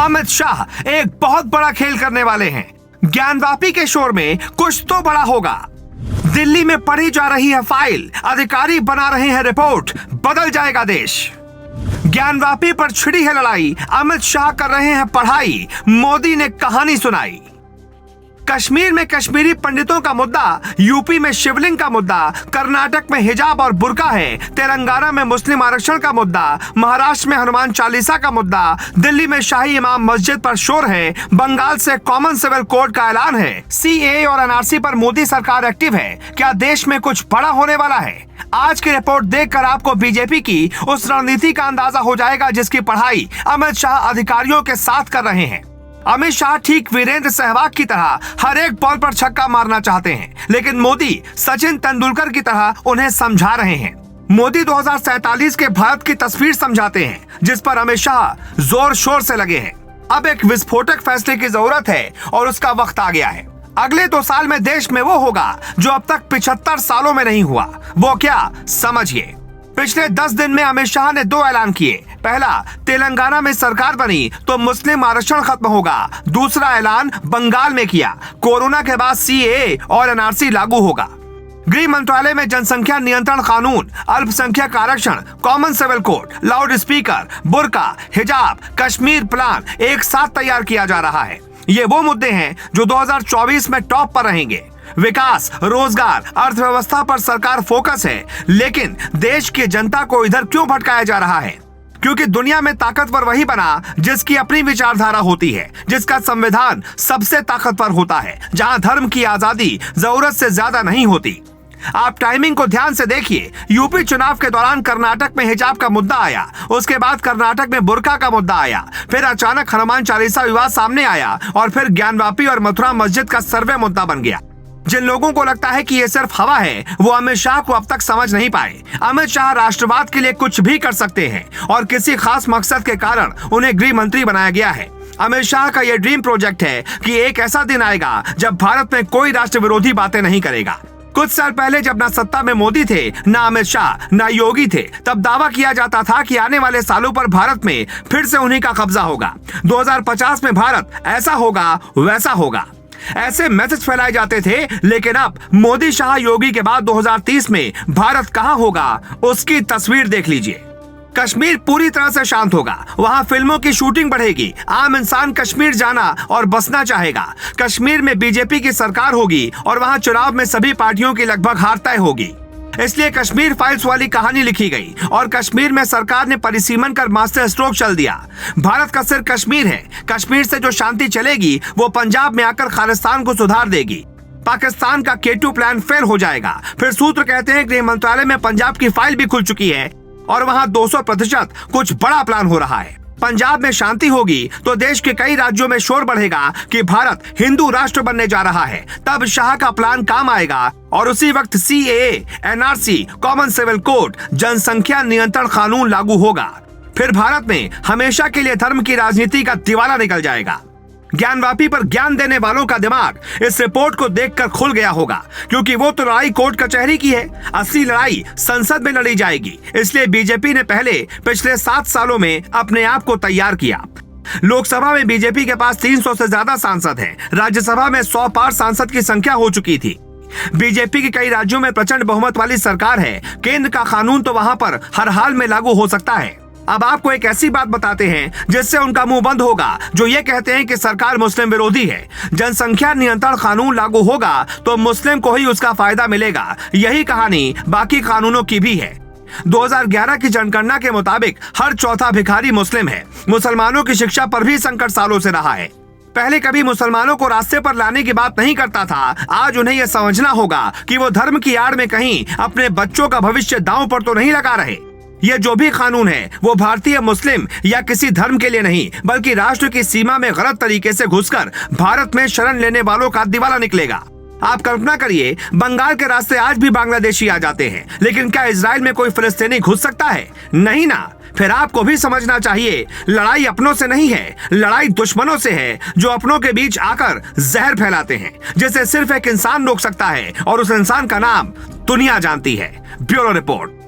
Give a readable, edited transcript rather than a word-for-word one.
अमित शाह एक बहुत बड़ा खेल करने वाले हैं। ज्ञानवापी के शोर में कुछ तो बड़ा होगा। दिल्ली में पढ़ी जा रही है फाइल, अधिकारी बना रहे हैं रिपोर्ट, बदल जाएगा देश। ज्ञानवापी पर छिड़ी है लड़ाई, अमित शाह कर रहे हैं पढ़ाई, मोदी ने कहानी सुनाई। कश्मीर में कश्मीरी पंडितों का मुद्दा, यूपी में शिवलिंग का मुद्दा, कर्नाटक में हिजाब और बुर्का है, तेलंगाना में मुस्लिम आरक्षण का मुद्दा, महाराष्ट्र में हनुमान चालीसा का मुद्दा, दिल्ली में शाही इमाम मस्जिद पर शोर है, बंगाल से कॉमन सिविल कोड का ऐलान है, सीएए और एनआरसी पर मोदी सरकार एक्टिव है। क्या देश में कुछ बड़ा होने वाला है? आज की रिपोर्ट देखकर आपको बीजेपी की उस रणनीति का अंदाजा हो जाएगा जिसकी पढ़ाई अमित शाह अधिकारियों के साथ कर रहे हैं। अमित शाह ठीक वीरेंद्र सहवाग की तरह हर एक बॉल पर छक्का मारना चाहते हैं, लेकिन मोदी सचिन तेंदुलकर की तरह उन्हें समझा रहे हैं। मोदी 2047 के भारत की तस्वीर समझाते हैं, जिस पर अमित शाह जोर शोर से लगे हैं। अब एक विस्फोटक फैसले की जरूरत है और उसका वक्त आ गया है। अगले 2 साल में देश में वो होगा जो अब तक 75 सालों में नहीं हुआ। वो क्या, समझिए। पिछले 10 दिन में अमित शाह ने 2 ऐलान किए। पहला, तेलंगाना में सरकार बनी तो मुस्लिम आरक्षण खत्म होगा। दूसरा ऐलान बंगाल में किया, कोरोना के बाद सीएए और एनआरसी लागू होगा। गृह मंत्रालय में जनसंख्या नियंत्रण कानून, अल्पसंख्यक आरक्षण, common civil code, loud speaker, बुर्का, हिजाब, कश्मीर प्लान एक साथ तैयार किया जा रहा है। ये वो मुद्दे हैं जो 2024 में टॉप पर रहेंगे। विकास, रोजगार, अर्थव्यवस्था पर सरकार फोकस है, लेकिन देश की जनता को इधर क्यों भटकाया जा रहा है? क्योंकि दुनिया में ताकतवर वही बना जिसकी अपनी विचारधारा होती है, जिसका संविधान सबसे ताकतवर होता है, जहां धर्म की आजादी जरूरत से ज्यादा नहीं होती। आप टाइमिंग को ध्यान से देखिए। यूपी चुनाव के दौरान कर्नाटक में हिजाब का मुद्दा आया, उसके बाद कर्नाटक में बुर्का का मुद्दा आया, फिर अचानक हनुमान चालीसा विवाद सामने आया और फिर ज्ञानवापी और मथुरा मस्जिद का सर्वे मुद्दा बन गया। जिन लोगों को लगता है कि ये सिर्फ हवा है, वो अमित शाह को अब तक समझ नहीं पाए। अमित शाह राष्ट्रवाद के लिए कुछ भी कर सकते हैं और किसी खास मकसद के कारण उन्हें गृह मंत्री बनाया गया है। अमित शाह का ये ड्रीम प्रोजेक्ट है कि एक ऐसा दिन आएगा जब भारत में कोई राष्ट्र विरोधी बातें नहीं करेगा। कुछ साल पहले जब ना सत्ता में मोदी थे, ना अमित शाह, ना योगी थे, तब दावा किया जाता था कि आने वाले सालों पर भारत में फिर से उन्हीं का कब्जा होगा। 2050 में भारत ऐसा होगा, वैसा होगा, ऐसे मैसेज फैलाए जाते थे। लेकिन अब मोदी, शाह, योगी के बाद 2030 में भारत कहां होगा, उसकी तस्वीर देख लीजिए। कश्मीर पूरी तरह से शांत होगा, वहां फिल्मों की शूटिंग बढ़ेगी, आम इंसान कश्मीर जाना और बसना चाहेगा। कश्मीर में बीजेपी की सरकार होगी और वहां चुनाव में सभी पार्टियों की लगभग हार तय होगी। इसलिए कश्मीर फाइल्स वाली कहानी लिखी गई और कश्मीर में सरकार ने परिसीमन कर मास्टर स्ट्रोक चल दिया। भारत का सिर कश्मीर है। कश्मीर से जो शांति चलेगी वो पंजाब में आकर खालिस्तान को सुधार देगी। पाकिस्तान का K2 प्लान फेल हो जाएगा। फिर सूत्र कहते हैं गृह मंत्रालय में पंजाब की फाइल भी खुल चुकी है और वहां 200% कुछ बड़ा प्लान हो रहा है। पंजाब में शांति होगी तो देश के कई राज्यों में शोर बढ़ेगा कि भारत हिंदू राष्ट्र बनने जा रहा है। तब शाह का प्लान काम आएगा और उसी वक्त CAA, NRC, common civil code, जनसंख्या नियंत्रण कानून लागू होगा। फिर भारत में हमेशा के लिए धर्म की राजनीति का दिवाला निकल जाएगा। ज्ञानवापी पर ज्ञान देने वालों का दिमाग इस रिपोर्ट को देखकर खुल गया होगा, क्योंकि वो तो लड़ाई कोर्ट कचहरी की है, असली लड़ाई संसद में लड़ी जाएगी। इसलिए बीजेपी ने पिछले 7 सालों में अपने आप को तैयार किया। लोकसभा में बीजेपी के पास 300 से ज्यादा सांसद हैं। राज्यसभा में 100 पार सांसद की संख्या हो चुकी थी। बीजेपी के कई राज्यों में प्रचंड बहुमत वाली सरकार है। केंद्र का कानून तो वहां पर हर हाल में लागू हो सकता है। अब आपको एक ऐसी बात बताते हैं जिससे उनका मुंह बंद होगा, जो ये कहते हैं कि सरकार मुस्लिम विरोधी है। जनसंख्या नियंत्रण कानून लागू होगा तो मुस्लिम को ही उसका फायदा मिलेगा। यही कहानी बाकी कानूनों की भी है। 2011 की जनगणना के मुताबिक हर चौथा भिखारी मुस्लिम है। मुसलमानों की शिक्षा पर भी संकट सालों से रहा है। पहले कभी मुसलमानों को रास्ते पर लाने की बात नहीं करता था। आज उन्हें यह समझना होगा कि वो धर्म की आड़ में कहीं अपने बच्चों का भविष्य दांव पर तो नहीं लगा रहे। ये जो भी कानून है वो भारतीय मुस्लिम या किसी धर्म के लिए नहीं, बल्कि राष्ट्र की सीमा में गलत तरीके से घुसकर भारत में शरण लेने वालों का दिवाला निकलेगा। आप कल्पना करिए, बंगाल के रास्ते आज भी बांग्लादेशी आ जाते हैं, लेकिन क्या इजराइल में कोई फिलिस्तीनी घुस सकता है? नहीं ना। फिर आपको भी समझना चाहिए, लड़ाई अपनों से नहीं है, लड़ाई दुश्मनों से है, जो अपनों के बीच आकर जहर फैलाते हैं, जिसे सिर्फ एक इंसान रोक सकता है और उस इंसान का नाम दुनिया जानती है। Bureau report.